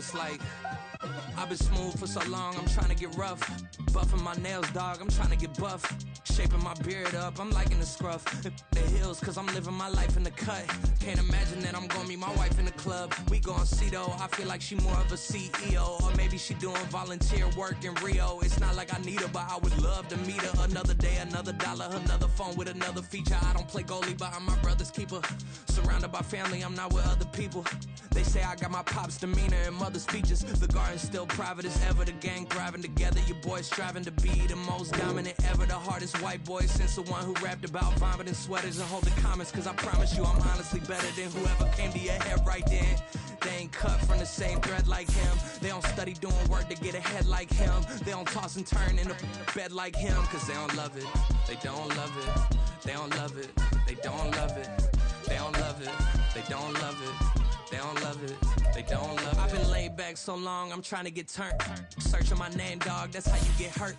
It's like I've been smooth for so long, I'm trying to get rough. Buffing my nails, dog, I'm trying to get buff. Shaping my beard up, I'm liking the scruff. The hills, cause I'm living my life in the cut. Can't imagine that I'm gonna meet my wife in the club. We gon' see though, I feel like she more of a CEO. Or maybe she doing volunteer work in Rio. It's not like I need her, but I would love to meet her. Another day, another dollar, another phone with another feature. I don't play goalie, but I'm my brother's keeper. Surrounded by family, I'm not with other people. They say I got my pop's demeanor and mother's features. The garden's still private as ever, the gang thriving together. Your boys striving to be the most dominant ever. The hardest white boy since the one who rapped about vomiting sweaters and holding comments. Cause I promise you I'm honestly better than whoever came to your head right then. They ain't cut from the same thread like him. They don't study doing work to get ahead like him. They don't toss and turn in the bed like him. Cause they don't love it, they don't love it. They don't love it, they don't love it. They don't love it, they don't love it. They don't love it, they don't love it. I've been laid back so long, I'm trying to get turned. Searching my name, dog, that's how you get hurt.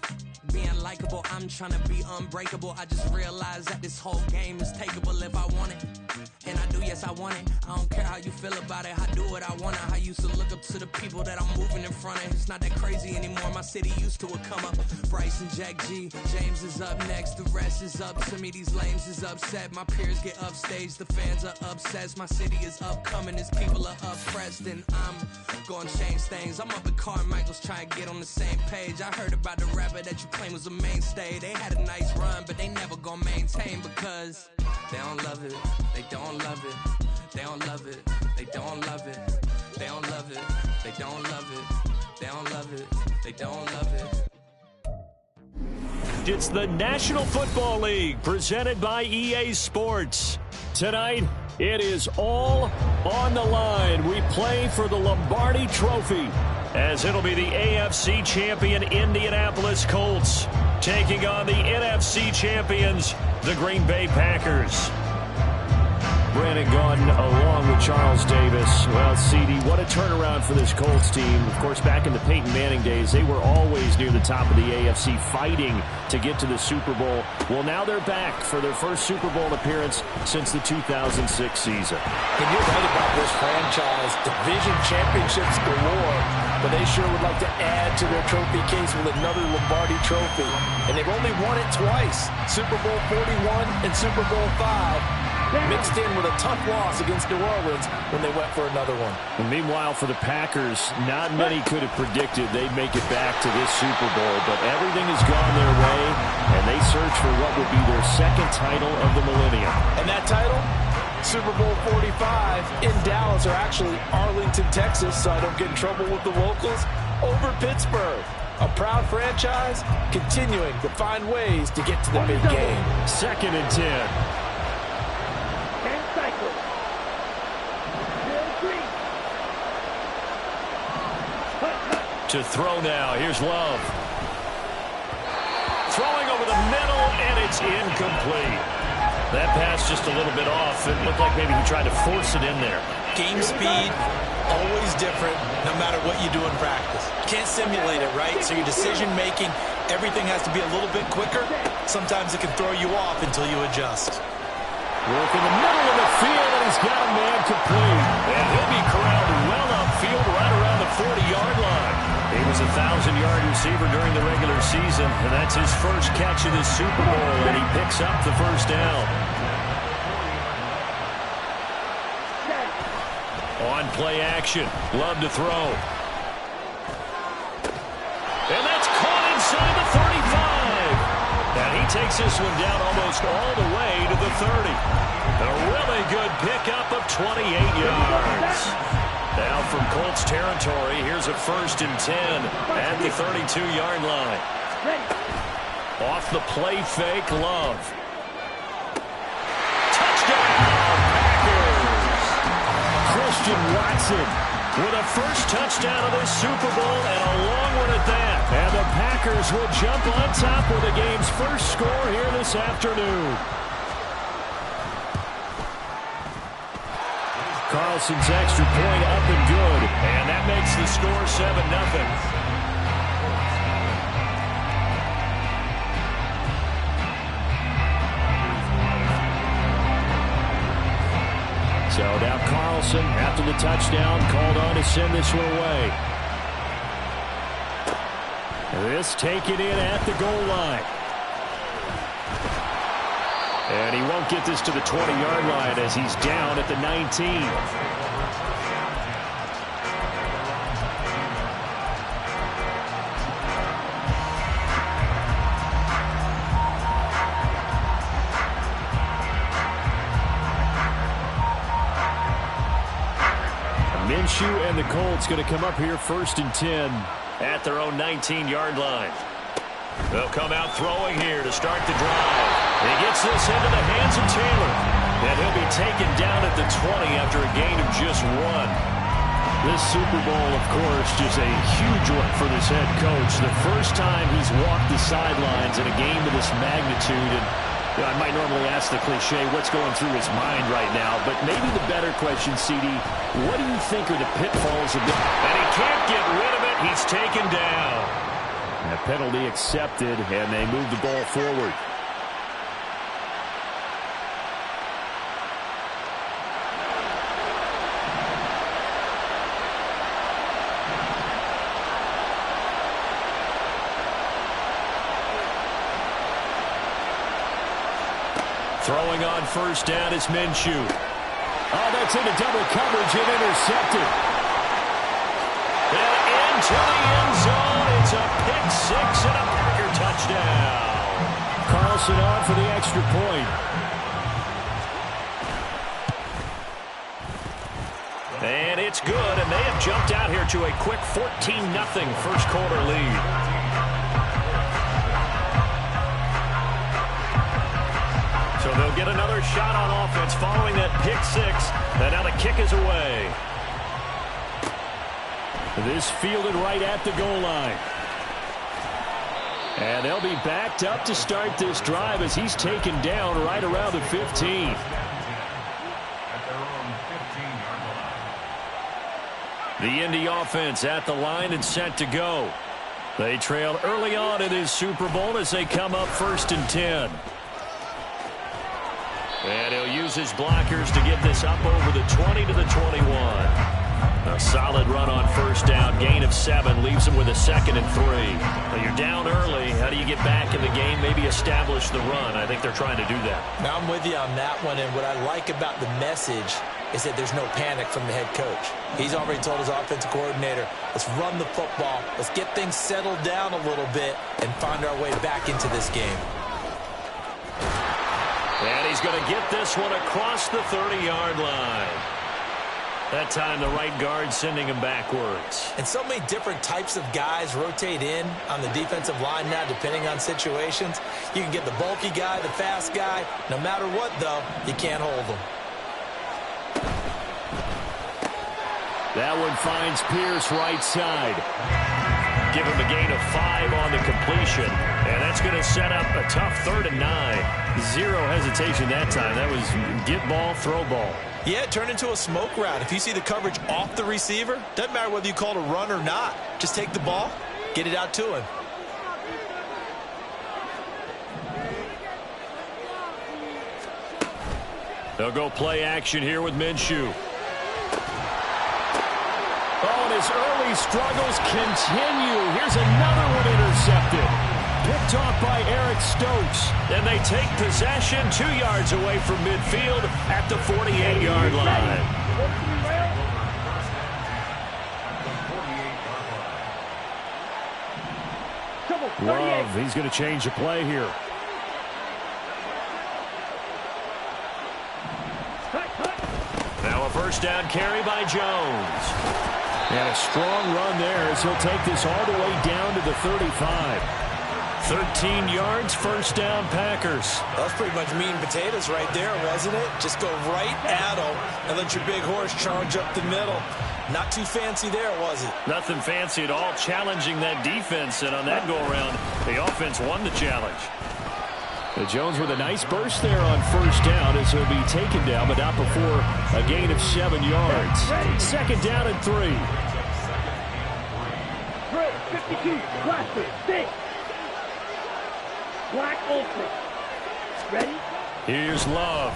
Being likable, I'm trying to be unbreakable. I just realized that this whole game is takeable if I want it. And I do, yes, I want it. I don't care how you feel about it, I do what I want. I used to look up to the people that I'm moving in front of. It's not that crazy anymore, my city used to it come up. Bryce and Jack G, James is up next, the rest is up to me. These lames is upset, my peers get upstaged, the fans are obsessed. My city is upcoming, it's people are oppressed, and I'm gonna change things. I'm up at Carmichael's trying to get on the same page. I heard about the rapper that you claim was a mainstay. They had a nice run, but they never gonna maintain because they don't love it, they don't love it, they don't love it, they don't love it, they don't love it, they don't love it, they don't love it, they don't love it. It's the National Football League presented by EA Sports. Tonight, it is all on the line. We play for the Lombardi Trophy, as it'll be the AFC champion Indianapolis Colts taking on the NFC champions, the Green Bay Packers. Brandon Gaudin along with Charles Davis. Well, CD, what a turnaround for this Colts team. Of course, back in the Peyton Manning days, they were always near the top of the AFC fighting to get to the Super Bowl. Well, now they're back for their first Super Bowl appearance since the 2006 season. And you're right about this franchise. Division championships galore, but they sure would like to add to their trophy case with another Lombardi trophy. And they've only won it twice, Super Bowl 41 and Super Bowl 5. Mixed in with a tough loss against New Orleans when they went for another one. And meanwhile, for the Packers, not many could have predicted they'd make it back to this Super Bowl, but everything has gone their way, and they search for what would be their second title of the millennium. And that title? Super Bowl 45 in Dallas, or actually Arlington, Texas, so I don't get in trouble with the locals, over Pittsburgh. A proud franchise continuing to find ways to get to the big game. 2nd and 10. To throw now. Here's Love. Throwing over the middle, and it's incomplete. That pass just a little bit off. It looked like maybe he tried to force it in there. Game speed, always different, no matter what you do in practice. You can't simulate it, right? So your decision-making, everything has to be a little bit quicker. Sometimes it can throw you off until you adjust. Work in the middle of the field, and he's got a man complete. And he'll be corralled well upfield right around the 40-yard line. He was a 1,000-yard receiver during the regular season, and that's his first catch of this Super Bowl, and he picks up the first down. On play action, Love to throw. And that's caught inside the 35. And he takes this one down almost all the way to the 30. A really good pickup of 28 yards. Now from Colts territory, here's a 1st and 10 at the 32-yard line. Off the play fake, Love. Touchdown, Packers! Christian Watson with a first touchdown of this Super Bowl, and a long one at that. And the Packers will jump on top with the game's first score here this afternoon. Carlson's extra point up and good, and that makes the score 7-0. So now Carlson, after the touchdown, called on to send this one away. This taken in at the goal line. And he won't get this to the 20-yard line as he's down at the 19. Minshew and the Colts going to come up here 1st and 10 at their own 19-yard line. They'll come out throwing here to start the drive. He gets this into the hands of Taylor, and he'll be taken down at the 20 after a gain of just 1. This Super Bowl, of course, just a huge one for this head coach. The first time he's walked the sidelines in a game of this magnitude. And I might normally ask the cliche, what's going through his mind right now? But maybe the better question, CD, what do you think are the pitfalls of this? And he can't get rid of it. He's taken down. And a penalty accepted, and they move the ball forward. Throwing on 1st down is Minshew. Oh, that's into double coverage and intercepted. And into the end zone. It's a pick-6 and a Packer touchdown. Carlson on for the extra point. And it's good, and they have jumped out here to a quick 14-0 first quarter lead. So they'll get another shot on offense following that pick-6. And now the kick is away. This fielded right at the goal line. And they'll be backed up to start this drive as he's taken down right around the 15. The Indy offense at the line and set to go. They trail early on in this Super Bowl as they come up 1st and 10. And he'll use his blockers to get this up over the 20 to the 21. A solid run on 1st down. Gain of 7 leaves him with a 2nd and 3. Now you're down early. How do you get back in the game? Maybe establish the run. I think they're trying to do that. Now I'm with you on that one. And what I like about the message is that there's no panic from the head coach. He's already told his offensive coordinator, let's run the football. Let's get things settled down a little bit and find our way back into this game. And he's going to get this one across the 30-yard line. That time the right guard sending him backwards. And so many different types of guys rotate in on the defensive line now depending on situations. You can get the bulky guy, the fast guy. No matter what, though, you can't hold them. That one finds Pierce right side. Give him a gain of 5 on the completion. And that's going to set up a tough 3rd and 9. Zero hesitation that time. That was get ball, throw ball. Yeah, it turned into a smoke route. If you see the coverage off the receiver, doesn't matter whether you call it a run or not. Just take the ball, get it out to him. They'll go play action here with Minshew. Oh, and his early struggles continue. Here's another one intercepted. Picked off by Eric Stokes. And they take possession 2 yards away from midfield at the 48-yard line. Love, he's going to change the play here. Now a 1st down carry by Jones. And a strong run there as he'll take this all the way down to the 35. 13 yards, 1st down, Packers. That was pretty much meat and potatoes right there, wasn't it? Just go right at them and let your big horse charge up the middle. Not too fancy there, was it? Nothing fancy at all, challenging that defense. And on that go-around, the offense won the challenge. Jones with a nice burst there on 1st down as he'll be taken down, but not before a gain of 7 yards. 2nd down and 3. 52, Blaster, 6. Black Ultra. Ready? Here's Love.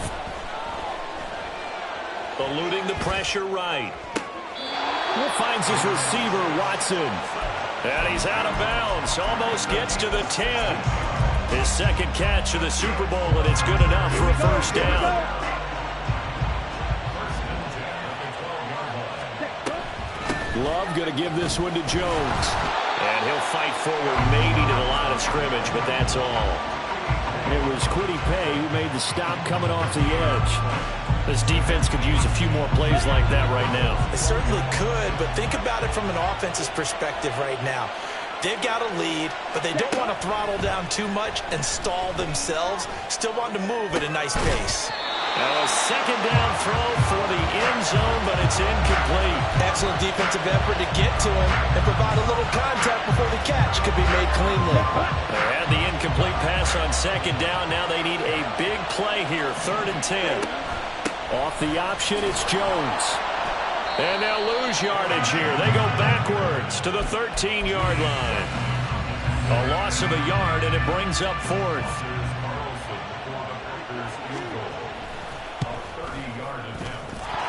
Eluding the pressure right. Finds his receiver, Watson. And he's out of bounds. Almost gets to the 10. His second catch of the Super Bowl, and it's good enough for a first down. Love going to give this one to Jones. And he'll fight forward maybe to the line of scrimmage, but that's all. It was Kwity Paye who made the stop coming off the edge. This defense could use a few more plays like that right now. It certainly could, but think about it from an offense's perspective right now. They've got a lead, but they don't want to throttle down too much and stall themselves. Still want to move at a nice pace. Now a second down throw for the end zone, but it's incomplete. Excellent defensive effort to get to him and provide a little contact before the catch could be made cleanly. They had the incomplete pass on second down. Now they need a big play here, 3rd and 10. Off the option, it's Jones. And they'll lose yardage here. They go backwards to the 13-yard line. A loss of a yard, and it brings up 4th.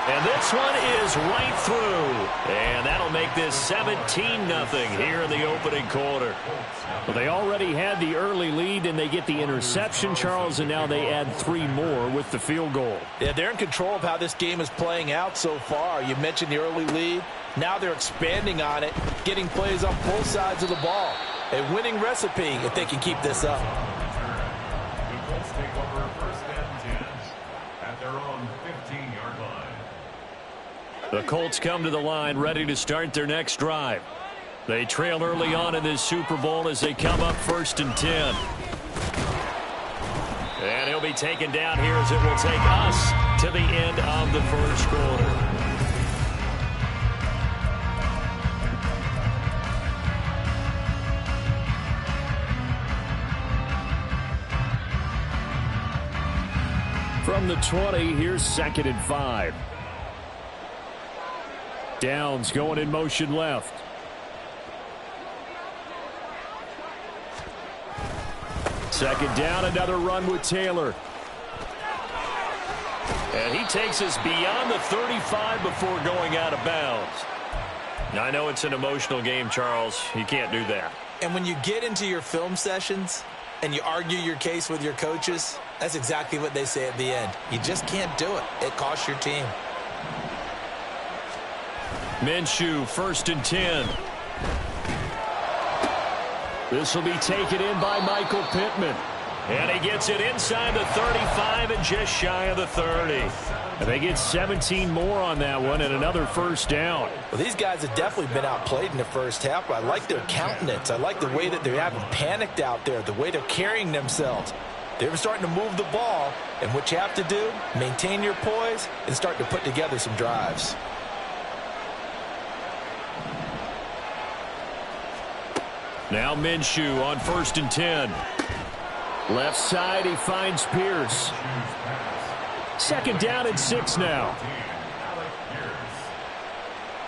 And this one is right through. And that'll make this 17-0 here in the opening quarter. Well, they already had the early lead, and they get the interception, Charles, and now they add 3 more with the field goal. Yeah, they're in control of how this game is playing out so far. You mentioned the early lead. Now they're expanding on it, getting plays on both sides of the ball. A winning recipe if they can keep this up. The Colts take over 1st and 10 at their own 15-yard line. The Colts come to the line ready to start their next drive. They trail early on in this Super Bowl as they come up 1st and 10. And he'll be taken down here as it will take us to the end of the first quarter. From the 20, here's 2nd and 5. Downs going in motion left. Second down, another run with Taylor. And he takes us beyond the 35 before going out of bounds. Now, I know it's an emotional game, Charles. You can't do that. And when you get into your film sessions and you argue your case with your coaches, that's exactly what they say at the end. You just can't do it. It costs your team. Minshew, 1st and 10. This will be taken in by Michael Pittman. And he gets it inside the 35 and just shy of the 30. And they get 17 more on that one and another first down. Well, these guys have definitely been outplayed in the first half, but I like their countenance. I like the way that they haven't panicked out there, the way they're carrying themselves. They're starting to move the ball, and what you have to do, maintain your poise and start to put together some drives. Now Minshew on 1st and 10. Left side, he finds Pierce. 2nd down and 6 now.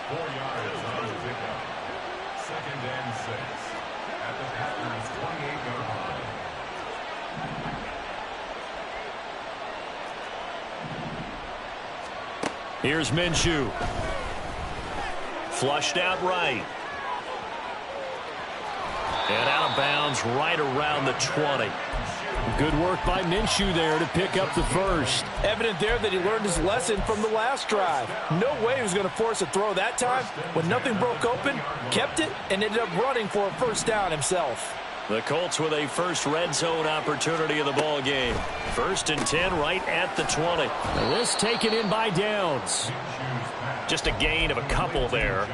4 yards on the pickup. 2nd and 6 at the Packers' 28-yard line. Here's Minshew. Flushed out right. And out of bounds right around the 20. Good work by Minshew there to pick up the first. Evident there that he learned his lesson from the last drive. No way he was going to force a throw that time. When nothing broke open, kept it, and ended up running for a first down himself. The Colts with a first red zone opportunity of the ball game. 1st and 10 right at the 20. And this taken in by Downs. Just a gain of a couple there.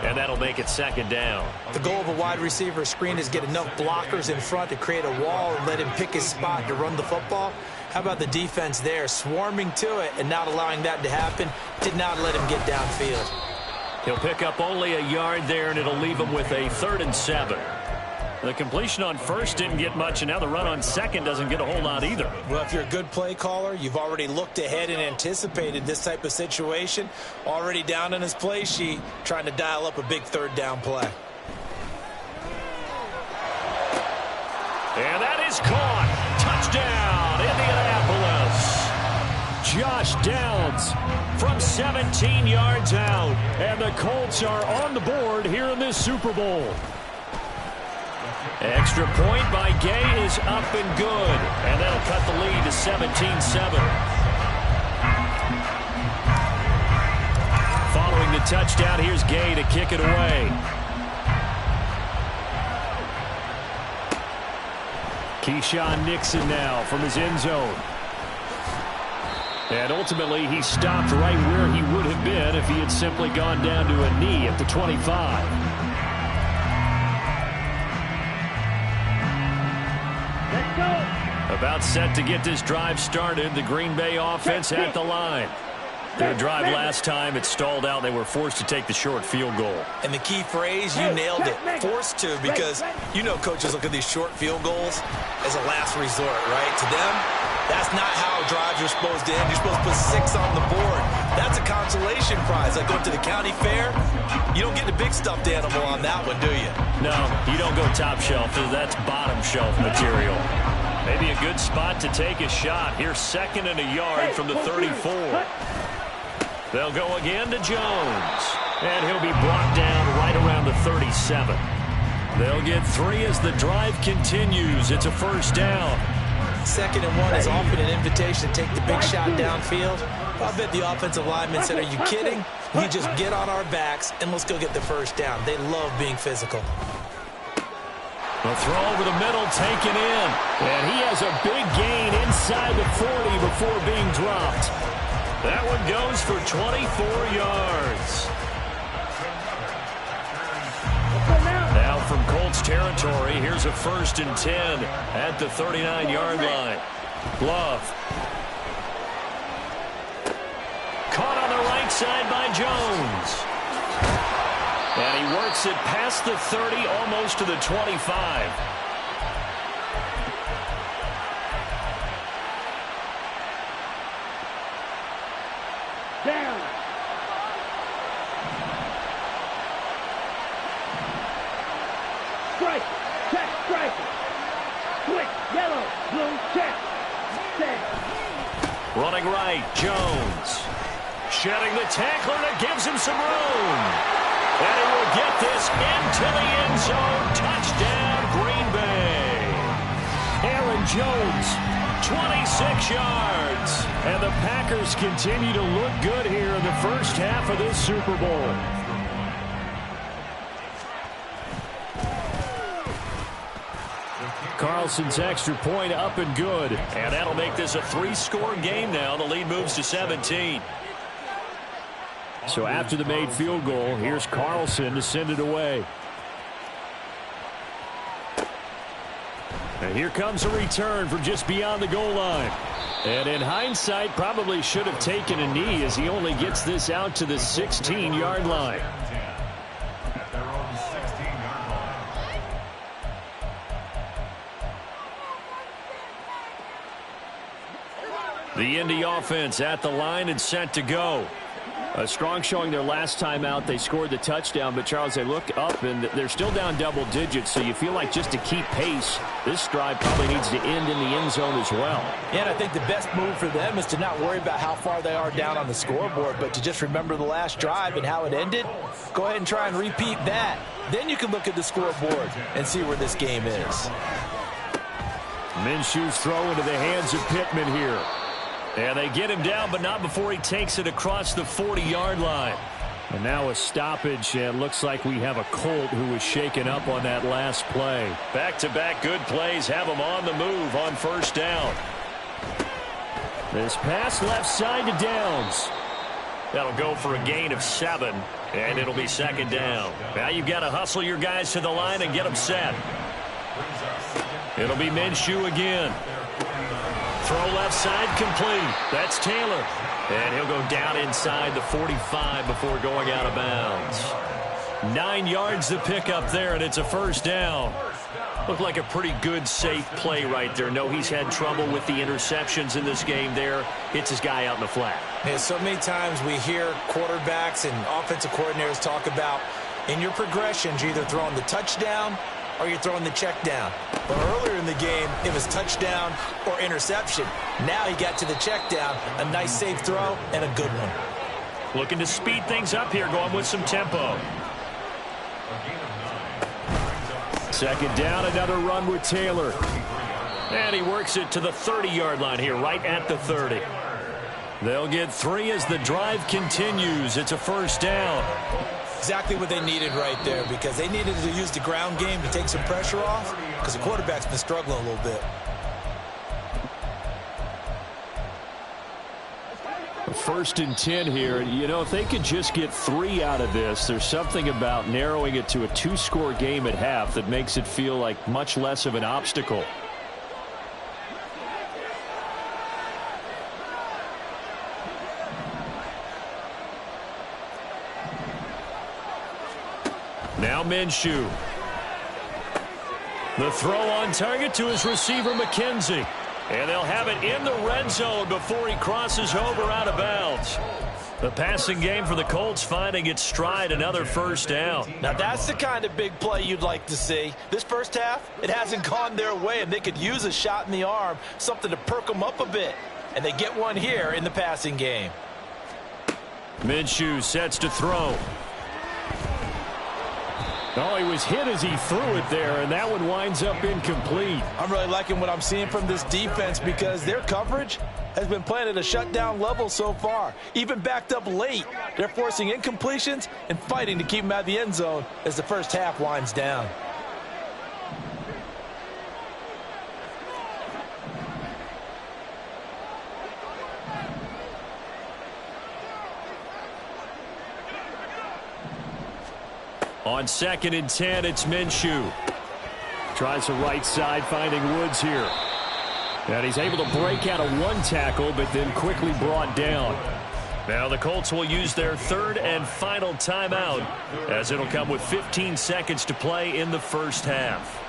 And that'll make it 2nd down. The goal of a wide receiver screen is get enough blockers in front to create a wall and let him pick his spot to run the football. How about the defense there, swarming to it and not allowing that to happen? Did not let him get downfield. He'll pick up only a yard there, and it'll leave him with a 3rd and 7. The completion on 1st didn't get much, and now the run on 2nd doesn't get a whole lot either. Well, if you're a good play caller, you've already looked ahead and anticipated this type of situation. Already down on his play sheet, trying to dial up a big 3rd down play. And that is caught. Touchdown, Indianapolis. Josh Downs from 17 yards out. And the Colts are on the board here in this Super Bowl. Extra point by Gay is up and good. And that'll cut the lead to 17-7. Following the touchdown, here's Gay to kick it away. Keyshawn Nixon now from his end zone. And ultimately, he stopped right where he would have been if he had simply gone down to a knee at the 25. Let's go. About set to get this drive started. The Green Bay offense at the line. Their drive last time, it stalled out. They were forced to take the short field goal. And the key phrase, you nailed it, forced to, because you know coaches look at these short field goals as a last resort, right? To them, that's not how drives are supposed to end. You're supposed to put 6 on the board. That's a consolation prize. Like going to the county fair, you don't get the big stuffed animal on that one, do you? No, you don't go top shelf. That's bottom shelf material. Maybe a good spot to take a shot. Here's 2nd and a yard from the 34. They'll go again to Jones. And he'll be brought down right around the 37. They'll get 3 as the drive continues. It's a first down. 2nd and 1 is often an invitation to take the big shot downfield. I bet the offensive lineman said, are you kidding? You just get on our backs and let's go get the first down. They love being physical. The throw over the middle, taken in. And he has a big gain inside the 40 before being dropped. That one goes for 24 yards. Now from Colts territory, here's a 1st and 10 at the 39-yard line. Love. Caught on the right side by Jones. And he works it past the 30, almost to the 25. Down. Strike. Check. Strike. Switch. Yellow. Blue. Check. Set. Running right, Jones. Shedding the tackler that gives him some room. And he will get this into the end zone. Touchdown, Green Bay. Aaron Jones, 26 yards. And the Packers continue to look good here in the first half of this Super Bowl. Carlson's extra point up and good. And that'll make this a 3-score game now. The lead moves to 17. So after the made field goal, here's Carlson to send it away. And here comes a return from just beyond the goal line. And in hindsight, probably should have taken a knee as he only gets this out to the 16-yard line. The Indy offense at the line and set to go. A strong showing their last time out. They scored the touchdown, but Charles, they look up and they're still down double digits, so you feel like just to keep pace, this drive probably needs to end in the end zone as well. Yeah, and I think the best move for them is to not worry about how far they are down on the scoreboard, but to just remember the last drive and how it ended. Go ahead and try and repeat that. Then you can look at the scoreboard and see where this game is. Minshew's throw into the hands of Pittman here. And they get him down, but not before he takes it across the 40-yard line. And now a stoppage, and looks like we have a Colt who was shaken up on that last play. Back-to-back good plays have him on the move on first down. This pass left side to Downs. That'll go for a gain of 7, and it'll be 2nd down. Now you've got to hustle your guys to the line and get them set. It'll be Minshew again. Throw left side complete. That's Taylor. And he'll go down inside the 45 before going out of bounds. 9 yards to pick up there, and it's a first down. Looked like a pretty good, safe play right there. No, he's had trouble with the interceptions in this game there. Hits his guy out in the flat. Yeah, so many times we hear quarterbacks and offensive coordinators talk about in your progressions, you're either throwing the touchdown or you're throwing the check down. But earlier in the game, it was touchdown or interception. Now he got to the check down, a nice safe throw, and a good one. Looking to speed things up here, going with some tempo. Second down, another run with Taylor. And he works it to the 30-yard line here, right at the 30. They'll get 3 as the drive continues. It's a first down. Exactly what they needed right there, because they needed to use the ground game to take some pressure off, because the quarterback's been struggling a little bit. First and 10 here. You know, if they could just get 3 out of this, there's something about narrowing it to a 2-score game at half that makes it feel like much less of an obstacle. Now Minshew. The throw on target to his receiver, McKenzie. And they'll have it in the red zone before he crosses over out of bounds. The passing game for the Colts finding its stride, another first down. Now that's the kind of big play you'd like to see. This first half, it hasn't gone their way, and they could use a shot in the arm, something to perk them up a bit. And they get one here in the passing game. Minshew sets to throw. Oh, he was hit as he threw it there, and that one winds up incomplete. I'm really liking what I'm seeing from this defense because their coverage has been playing at a shutdown level so far. Even backed up late, they're forcing incompletions and fighting to keep them out of the end zone as the first half winds down. On 2nd and 10, it's Minshew. Tries the right side, finding Woods here. And he's able to break out of 1 tackle, but then quickly brought down. Now the Colts will use their 3rd and final timeout, as it'll come with 15 seconds to play in the first half.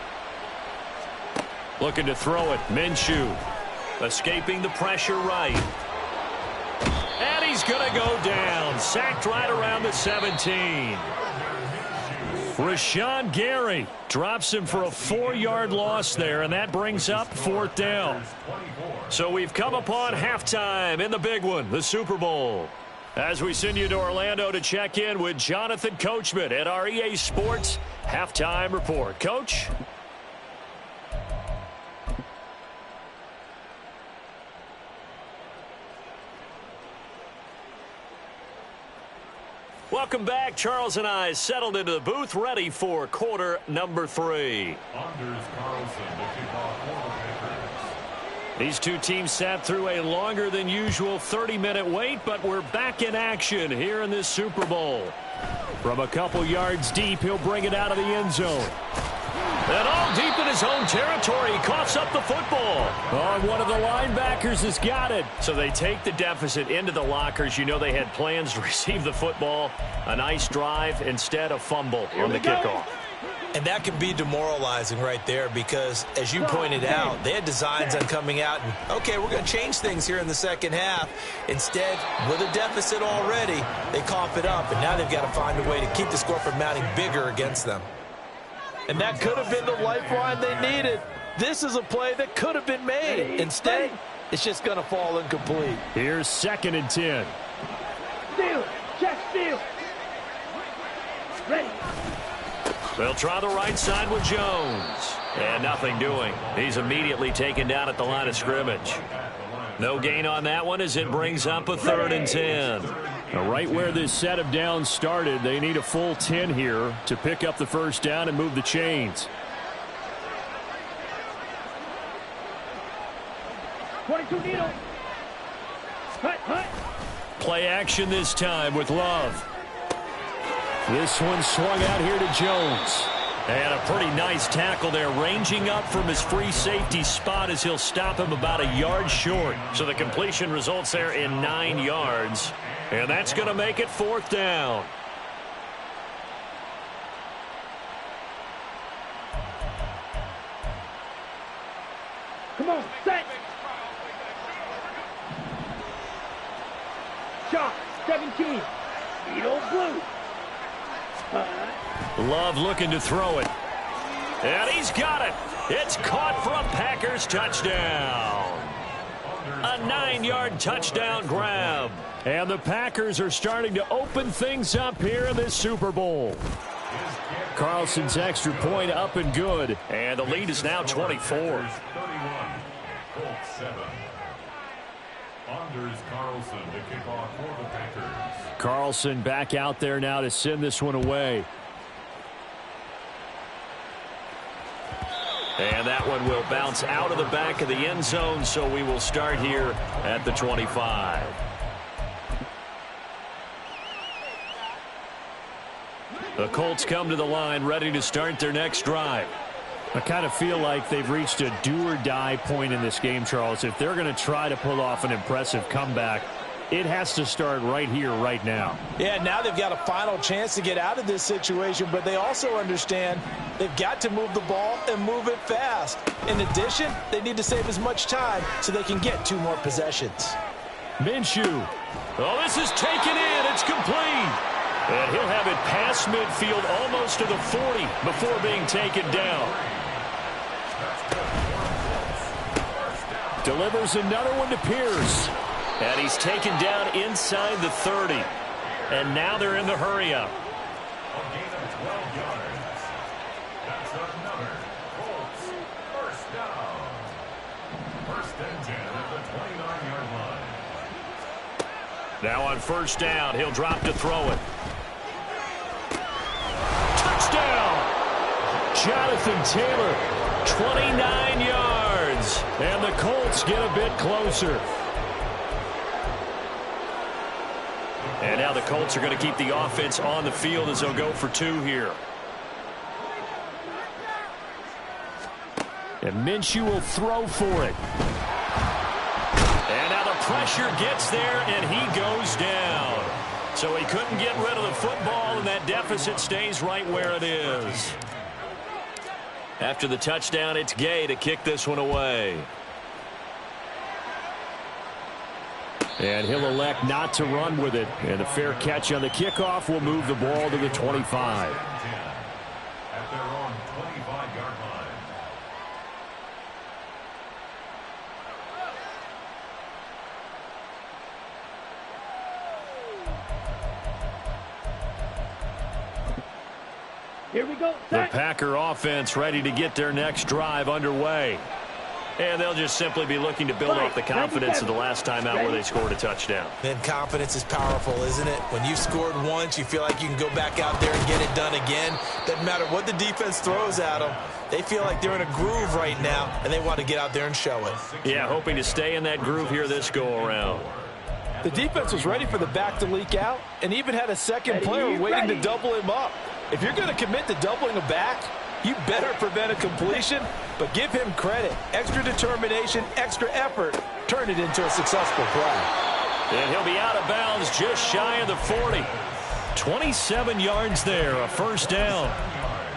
Looking to throw it, Minshew. Escaping the pressure right. And he's going to go down. Sacked right around the 17. Rashawn Gary drops him for a 4-yard loss there, and that brings up 4th down. So we've come upon halftime in the big one, the Super Bowl. As we send you to Orlando to check in with Jonathan Coachman at our EA Sports Halftime Report. Coach? Welcome back. Charles and I settled into the booth, ready for quarter number 3. These two teams sat through a longer than usual 30-minute wait, but we're back in action here in this Super Bowl. From a couple yards deep, he'll bring it out of the end zone. And all deep in his own territory, he coughs up the football. Oh, and one of the linebackers has got it. So they take the deficit into the lockers. You know they had plans to receive the football. A nice drive, instead a fumble on the kickoff. And that can be demoralizing right there because, as you pointed out, they had designs on coming out and, okay, we're going to change things here in the second half. Instead, with a deficit already, they cough it up, and now they've got to find a way to keep the score from mounting bigger against them. And that could have been the lifeline they needed. This is a play that could have been made. Instead, it's just going to fall incomplete. Here's 2nd and 10. Steal. Check steal. Ready. They'll try the right side with Jones. And nothing doing. He's immediately taken down at the line of scrimmage. No gain on that one as it brings up a 3rd and 10. Now, right where this set of downs started, they need a full 10 here to pick up the first down and move the chains. 22 needle. Hut, hut. Play action this time with Love. This one swung out here to Jones. And a pretty nice tackle there, ranging up from his free safety spot as he'll stop him about a yard short. So the completion results there in 9 yards. And that's going to make it 4th down. Come on, set. Shot, 17. Needle blue. Love looking to throw it. And he's got it. It's caught for a Packers touchdown. A 9-yard touchdown grab. And the Packers are starting to open things up here in this Super Bowl. Carlson's extra point up and good. And the lead is now 24. 31, Colts 7. Anders Carlson to kick off for the Packers. Carlson back out there now to send this one away. And that one will bounce out of the back of the end zone, so we will start here at the 25. The Colts come to the line ready to start their next drive. I kind of feel like they've reached a do-or-die point in this game, Charles. If they're going to try to pull off an impressive comeback, it has to start right here, right now. Yeah, now they've got a final chance to get out of this situation, but they also understand they've got to move the ball and move it fast. In addition, they need to save as much time so they can get 2 more possessions. Minshew. Oh, this is taken in. It's complete. And he'll have it past midfield almost to the 40 before being taken down. Delivers another one to Pierce. And he's taken down inside the 30. And now they're in the hurry-up. A gain of 12 yards. That's another Colts first down. First and 10 at the 29-yard line. Now on first down, he'll drop to throw it. Touchdown! Jonathan Taylor, 29 yards. And the Colts get a bit closer. And now the Colts are going to keep the offense on the field as they'll go for 2 here. And Minshew will throw for it. And now the pressure gets there, and he goes down. So he couldn't get rid of the football, and that deficit stays right where it is. After the touchdown, it's Gay to kick this one away. And he'll elect not to run with it. And the fair catch on the kickoff will move the ball to the 25. At their own 25-yard line. Here we go. The Packer offense ready to get their next drive underway. And they'll just simply be looking to build off the confidence of the last time out where they scored a touchdown. Man, confidence is powerful, isn't it? When you've scored once, you feel like you can go back out there and get it done again. Doesn't matter what the defense throws at them. They feel like they're in a groove right now, and they want to get out there and show it. Yeah, hoping to stay in that groove here this go-around. The defense was ready for the back to leak out and even had a second player waiting to double him up. If you're going to commit to doubling a back, you better prevent a completion, but give him credit. Extra determination, extra effort, turn it into a successful play. And he'll be out of bounds just shy of the 40. 27 yards there, a first down.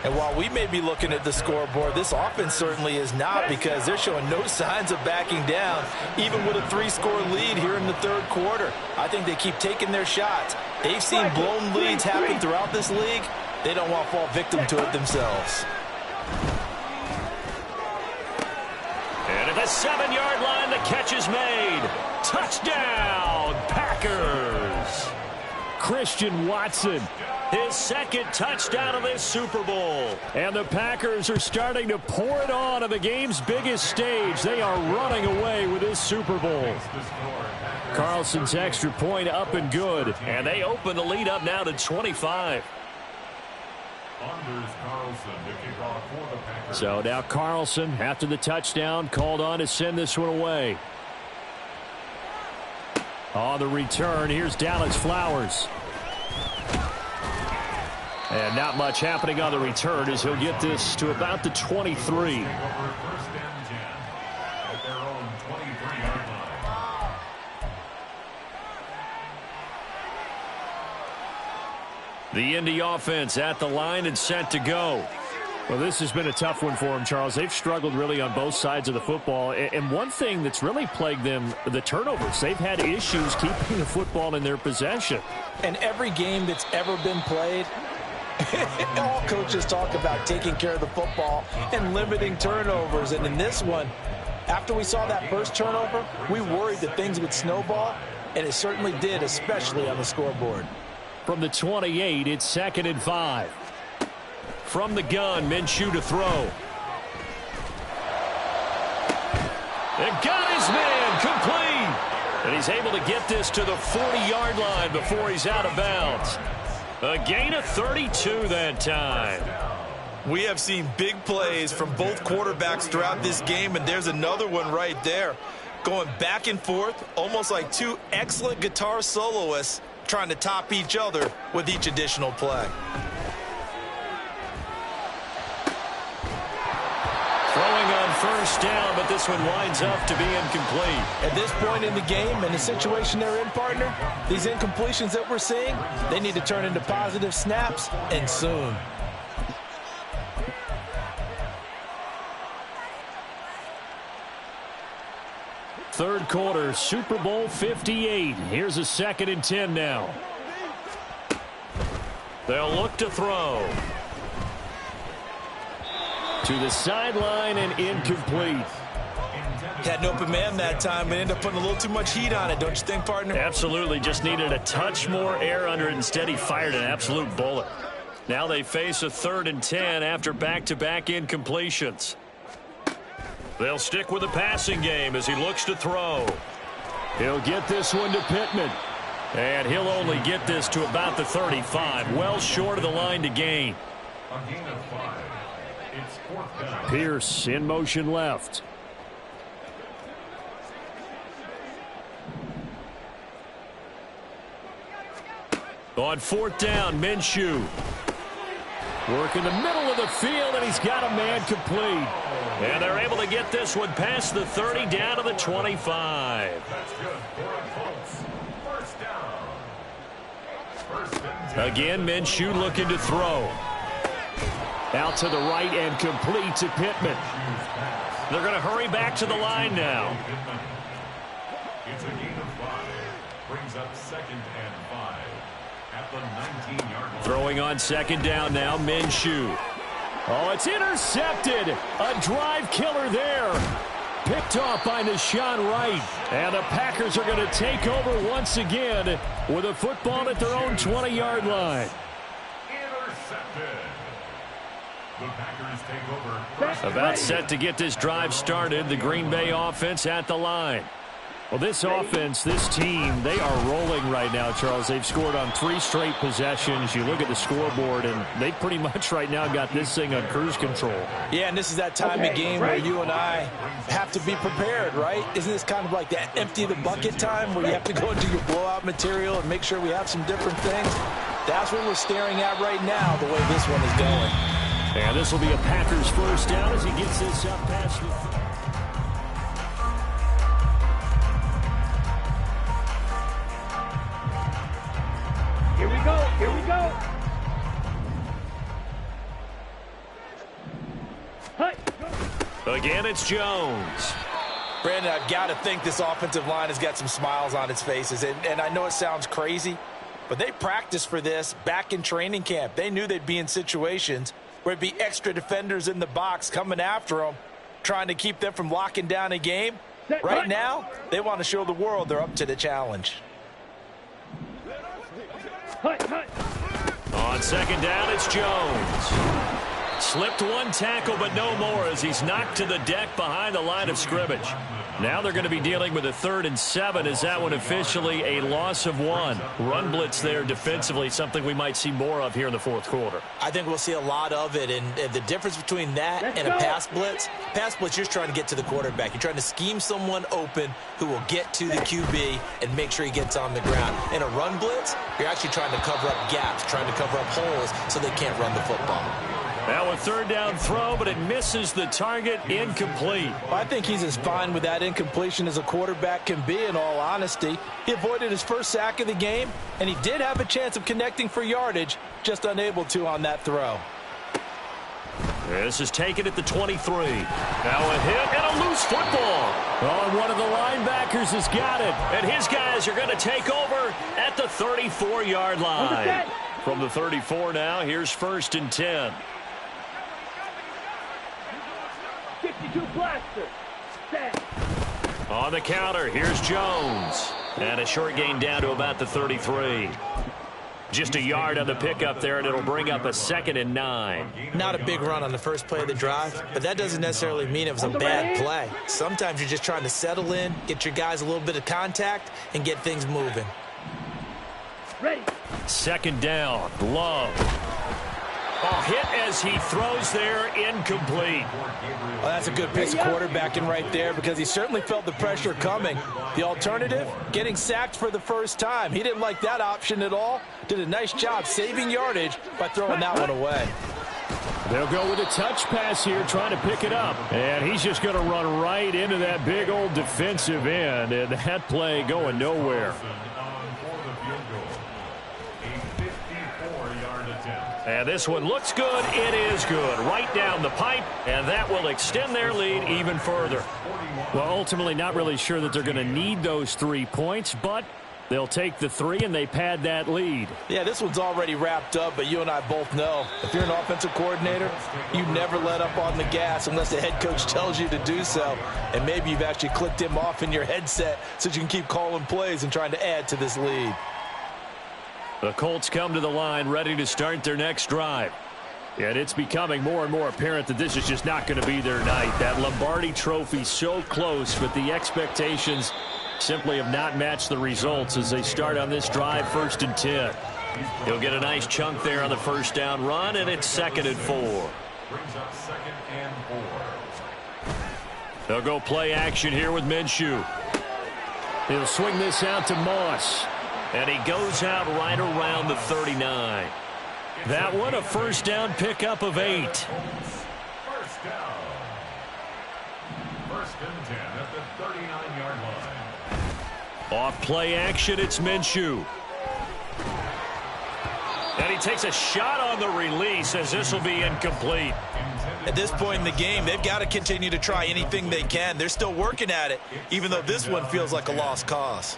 And while we may be looking at the scoreboard, this offense certainly is not, because they're showing no signs of backing down, even with a 3-score lead here in the third quarter. I think they keep taking their shots. They've seen blown leads happen throughout this league. They don't want to fall victim to it themselves. And at the 7-yard line, the catch is made. Touchdown, Packers. Christian Watson, his second touchdown of this Super Bowl. And the Packers are starting to pour it on the game's biggest stage. They are running away with this Super Bowl. Carlson's extra point up and good. And they open the lead up now to 25. So now Carlson, after the touchdown, called on to send this one away. On the return, here's Dallas Flowers. And not much happening on the return as he'll get this to about the 23. The Indy offense at the line and set to go. Well, this has been a tough one for them, Charles. They've struggled really on both sides of the football. And one thing that's really plagued them, the turnovers. They've had issues keeping the football in their possession. And every game that's ever been played, all coaches talk about taking care of the football and limiting turnovers. And in this one, After we saw that first turnover, we worried that things would snowball, and it certainly did, especially on the scoreboard. From the 28, it's 2nd and 5. From the gun, Minshew to throw. And got his man complete. And he's able to get this to the 40-yard line before he's out of bounds. A gain of 32 that time. We have seen big plays from both quarterbacks throughout this game, and there's another one right there. Going back and forth, almost like two excellent guitar soloists trying to top each other with each additional play. Throwing on first down, but this one winds up to be incomplete. At this point in the game and the situation they're in, partner, these incompletions that we're seeing, they need to turn into positive snaps, and soon. Third quarter, Super Bowl 58. Here's a 2nd and 10 now. They'll look to throw. To the sideline and incomplete. Had an open man that time, but ended up putting a little too much heat on it, don't you think, partner? Absolutely. Just needed a touch more air under it. Instead, he fired an absolute bullet. Now they face a 3rd and 10 after back-to-back incompletions. They'll stick with the passing game as he looks to throw. He'll get this one to Pittman. And he'll only get this to about the 35. Well short of the line to gain. A gain of 5. It's 4th down. Pierce in motion left. On 4th down, Minshew. Work in the middle of the field, and he's got a man complete. And they're able to get this one past the 30 down to the 25. That's good for a Colts. 1st down. 1st and 10. Again, Minshew looking to throw. Out to the right and complete to Pittman. They're going to hurry back to the line now. It's a gain of 5. Brings up 2nd and 5 at the 19-yard line. Throwing on 2nd down now, Minshew. Oh, it's intercepted. A drive killer there. Picked off by Deshaun Wright. And the Packers are going to take over once again with a football at their own 20-yard line. Intercepted. The Packers take over. About set to get this drive started. The Green Bay offense at the line. Well, this offense, this team, they are rolling right now, Charles. They've scored on 3 straight possessions. You look at the scoreboard, and they pretty much right now got this thing on cruise control. Yeah, and this is that time of game where you and I have to be prepared, right? Isn't this kind of like that empty the bucket time where you have to go into your blowout material and make sure we have some different things? That's what we're staring at right now, the way this one is going. And this will be a Packers first down as he gets this up past the... Here we go. Here we go. Hi. Again, it's Jones. Brandon, I've got to think this offensive line has got some smiles on its faces. And I know it sounds crazy, but they practiced for this back in training camp. They knew they'd be in situations where it'd be extra defenders in the box coming after them, trying to keep them from locking down a game. Right now, they want to show the world they're up to the challenge. On 2nd down, it's Jones. Slipped one tackle, but no more as he's knocked to the deck behind the line of scrimmage. Now they're going to be dealing with a 3rd and 7 as that one officially a loss of 1. Run blitz there defensively, something we might see more of here in the 4th quarter. I think we'll see a lot of it, and the difference between that and a pass blitz, you're just trying to get to the quarterback. You're trying to scheme someone open who will get to the QB and make sure he gets on the ground. In a run blitz, you're actually trying to cover up gaps, trying to cover up holes so they can't run the football. Now a 3rd down throw, but it misses the target, incomplete. I think he's as fine with that incompletion as a quarterback can be, in all honesty. He avoided his first sack of the game, and he did have a chance of connecting for yardage, just unable to on that throw. This is taken at the 23. Now a hit and a loose football. Oh, and one of the linebackers has got it. And his guys are going to take over at the 34-yard line. From the 34 now, here's 1st and 10. 52 blaster. Set. On the counter, here's Jones. And a short gain down to about the 33. Just a yard on the pickup there, and it'll bring up a 2nd and 9. Not a big run on the first play of the drive, but that doesn't necessarily mean it was a bad play. Sometimes you're just trying to settle in, get your guys a little bit of contact, and get things moving. Ready. 2nd down, Love. Oh, hit as he throws there, incomplete. Well, that's a good piece of quarterbacking right there because he certainly felt the pressure coming. The alternative, getting sacked for the first time. He didn't like that option at all. Did a nice job saving yardage by throwing that one away. They'll go with a touch pass here, trying to pick it up. And he's just going to run right into that big old defensive end. And that play going nowhere. And this one looks good. It is good. Right down the pipe, and that will extend their lead even further. Well, ultimately not really sure that they're going to need those 3 points, but they'll take the 3 and they pad that lead. Yeah, this one's already wrapped up, but you and I both know if you're an offensive coordinator, you never let up on the gas unless the head coach tells you to do so. And maybe you've actually clicked him off in your headset so you can keep calling plays and trying to add to this lead. The Colts come to the line ready to start their next drive. And it's becoming more and more apparent that this is just not going to be their night. That Lombardi Trophy so close, but the expectations simply have not matched the results as they start on this drive, 1st and 10. He'll get a nice chunk there on the first down run, and it's 2nd and 4. Brings up 2nd and 4. They'll go play action here with Minshew. He'll swing this out to Moss. And he goes out right around the 39. That one a first down pickup of 8. First down. 1st and 10 at the 39-yard line. Off play action, it's Minshew. And he takes a shot on the release as this will be incomplete. At this point in the game, they've got to continue to try anything they can. They're still working at it, even though this one feels like a lost cause.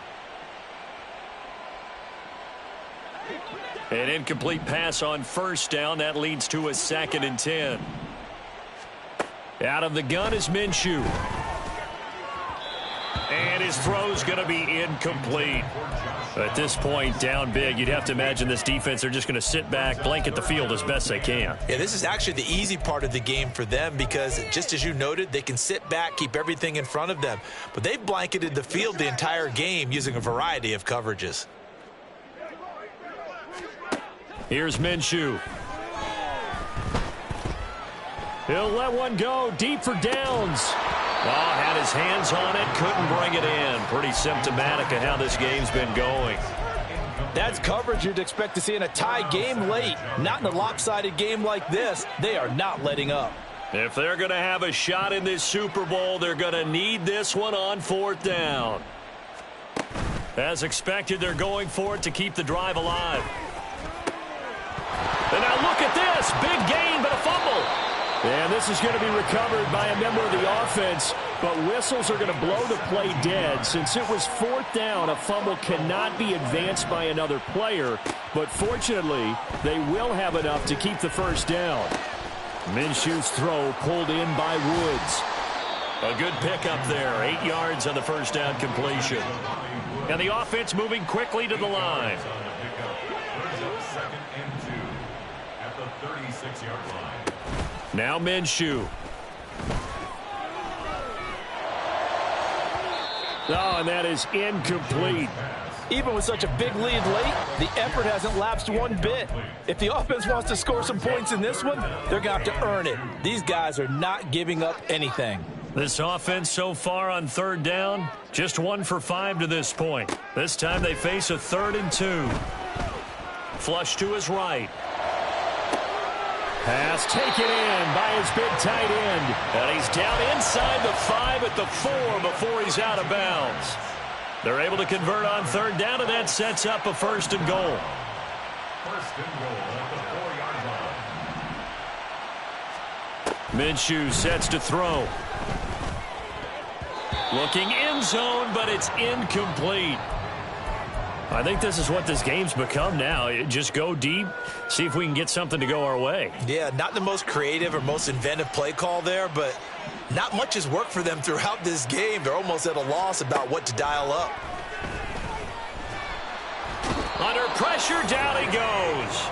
An incomplete pass on first down. That leads to a 2nd and 10. Out of the gun is Minshew. And his throw's going to be incomplete. At this point, down big, you'd have to imagine this defense, they're just going to sit back, blanket the field as best they can. Yeah, this is actually the easy part of the game for them because, just as you noted, they can sit back, keep everything in front of them. But they've blanketed the field the entire game using a variety of coverages. Here's Minshew. He'll let one go deep for downs. Oh, had his hands on it, couldn't bring it in. Pretty symptomatic of how this game's been going. That's coverage you'd expect to see in a tie game late. Not in a lopsided game like this. They are not letting up. If they're going to have a shot in this Super Bowl, they're going to need this one on 4th down. As expected, they're going for it to keep the drive alive. And now look at this. Big gain, but a fumble. And this is going to be recovered by a member of the offense, but whistles are going to blow the play dead. Since it was 4th down, a fumble cannot be advanced by another player, but fortunately, they will have enough to keep the first down. Minshew's throw pulled in by Woods. A good pickup there, 8 yards on the first down completion. And the offense moving quickly to the line. 2nd and 2 at the 36-yard line. Now Minshew. Oh, and that is incomplete. Even with such a big lead late, the effort hasn't lapsed one bit. If the offense wants to score some points in this one, they're going to have to earn it. These guys are not giving up anything. This offense so far on 3rd down, just 1 for 5 to this point. This time they face a 3rd and 2. Flush to his right. Pass taken in by his big tight end. And he's down inside the 5 at the 4 before he's out of bounds. They're able to convert on 3rd down, and that sets up a 1st and goal. 1st and goal at the 4-yard line. Minshew sets to throw. Looking end zone, but it's incomplete. I think this is what this game's become now. Just go deep, see if we can get something to go our way. Yeah, not the most creative or most inventive play call there, but not much has worked for them throughout this game. They're almost at a loss about what to dial up. Under pressure, down he goes.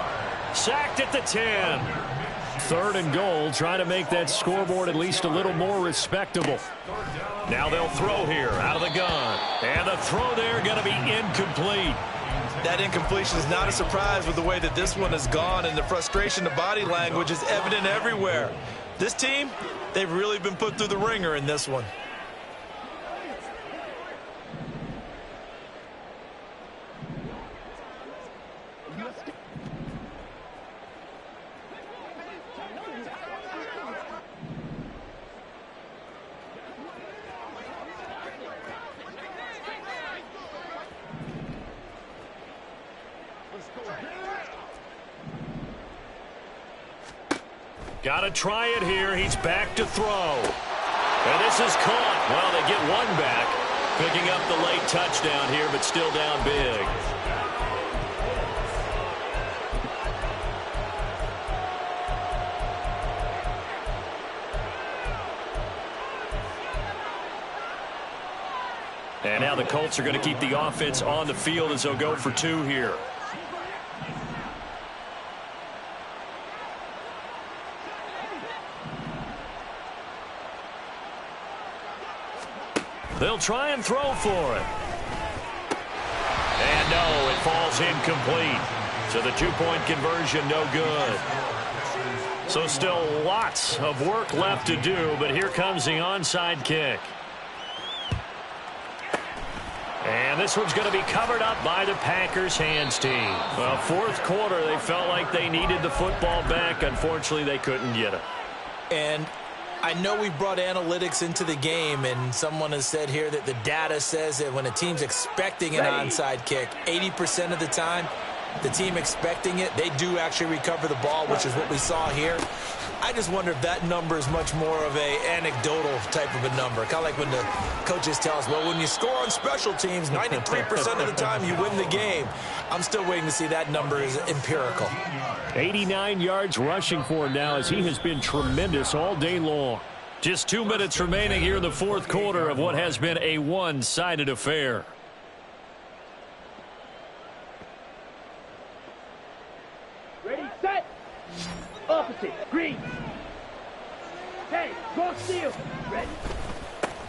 Sacked at the 10. 3rd and goal, trying to make that scoreboard at least a little more respectable. Now they'll throw here out of the gun. And the throw there going to be incomplete. That incompletion is not a surprise with the way that this one has gone, and the frustration, the body language is evident everywhere. This team, they've really been put through the ringer in this one. Got to try it here. He's back to throw. And this is caught. Well, they get one back. Picking up the late touchdown here, but still down big. And now the Colts are going to keep the offense on the field as they'll go for 2 here. They'll try and throw for it. And no, it falls incomplete. So the 2-point conversion, no good. So still lots of work left to do, but here comes the onside kick. And this one's going to be covered up by the Packers hands team. Well, 4th quarter, they felt like they needed the football back. Unfortunately, they couldn't get it. And I know we brought analytics into the game, and someone has said here that the data says that when a team's expecting an onside kick, 80% of the time, the team expecting it, they do actually recover the ball, which is what we saw here. I just wonder if that number is much more of a anecdotal type of a number. Kind of like when the coaches tell us, well, when you score on special teams, 93% of the time you win the game. I'm still waiting to see that number is empirical. 89 yards rushing for him now as he has been tremendous all day long. Just 2 minutes remaining here in the 4th quarter of what has been a one-sided affair. Ready, set. Opposite, green. Hey, go steal. Ready.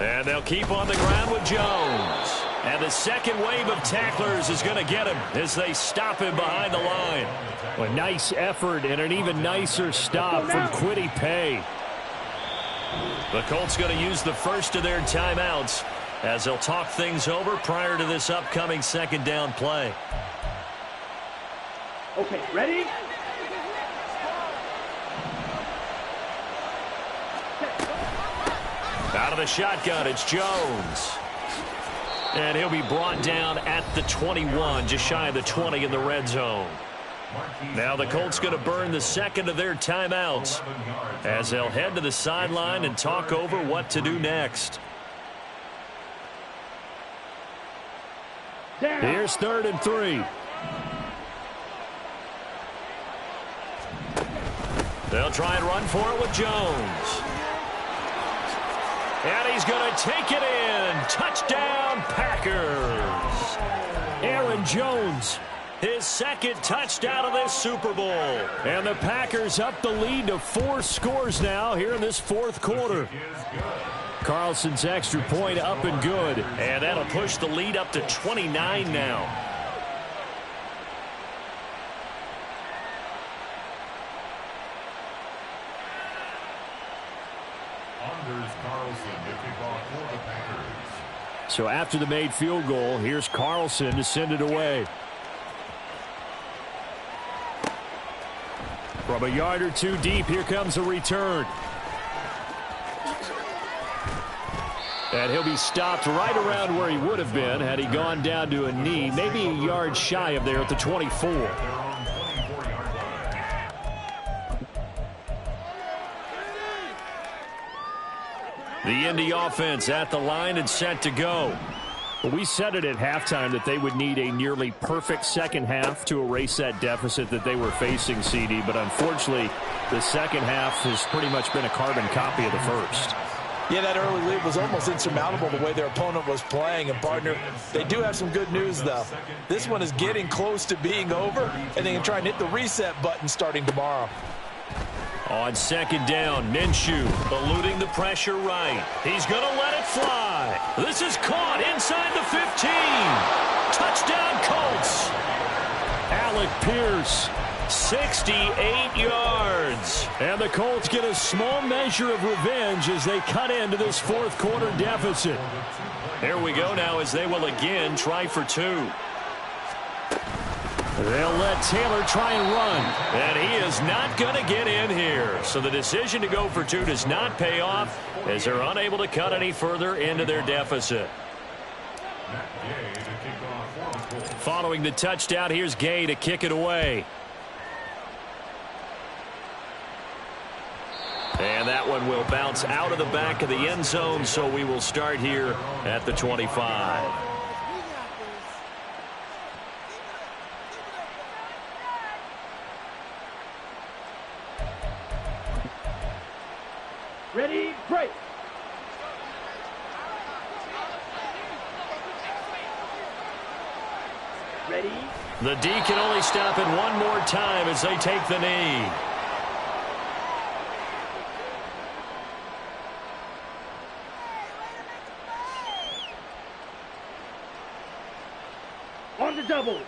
And they'll keep on the ground with Jones. And the second wave of tacklers is going to get him as they stop him behind the line. A nice effort and an even nicer stop from Kwity Paye. The Colts going to use the first of their timeouts as they'll talk things over prior to this upcoming 2nd down play. Okay, ready? Out of the shotgun, it's Jones. And he'll be brought down at the 21, just shy of the 20 in the red zone. Now the Colts going to burn the second of their timeouts as they'll head to the sideline and talk over what to do next. Here's 3rd and 3. They'll try and run for it with Jones. And he's going to take it in. Touchdown, Packers. Aaron Jones, his 2nd touchdown of this Super Bowl. And the Packers up the lead to 4 scores now here in this 4th quarter. Carlson's extra point up and good. And that'll push the lead up to 29 now. So after the made field goal, here's Carlson to send it away. From a yard or 2 deep, here comes a return. And he'll be stopped right around where he would have been had he gone down to a knee, maybe a yard shy of there at the 24. The Indy offense at the line and set to go. We said it at halftime that they would need a nearly perfect second half to erase that deficit that they were facing, CD. But unfortunately, the second half has pretty much been a carbon copy of the first. Yeah, that early lead was almost insurmountable the way their opponent was playing. And, partner, they do have some good news, though. This one is getting close to being over, and they can try and hit the reset button starting tomorrow. On second down, Minshew eluding the pressure right. He's going to let it fly. This is caught inside the 15. Touchdown, Colts. Alec Pierce, 68 yards. And the Colts get a small measure of revenge as they cut into this fourth quarter deficit. Here we go now as they will again try for two. They'll let Taylor try and run. And he is not going to get in here. So the decision to go for two does not pay off as they're unable to cut any further into their deficit. Following the touchdown, here's Gay to kick it away. And that one will bounce out of the back of the end zone, so we will start here at the 25. Ready, break. Ready. The D can only stop it one more time as they take the knee. On the double.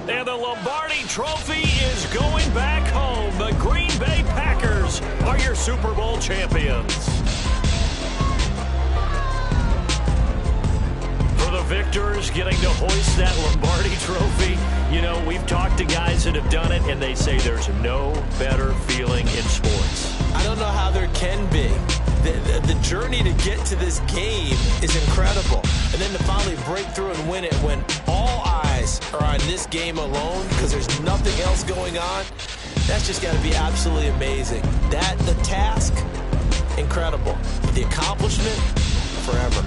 And the Lombardi Trophy is going back home. The Green Bay Packers are your Super Bowl champions. For the victors getting to hoist that Lombardi Trophy, you know, we've talked to guys that have done it, and they say there's no better feeling in sports. I don't know how there can be. The journey to get to this game is incredible. And then to finally break through and win it when all eyes are on this game alone because there's nothing else going on, that's just got to be absolutely amazing. The task, incredible. But the accomplishment, forever.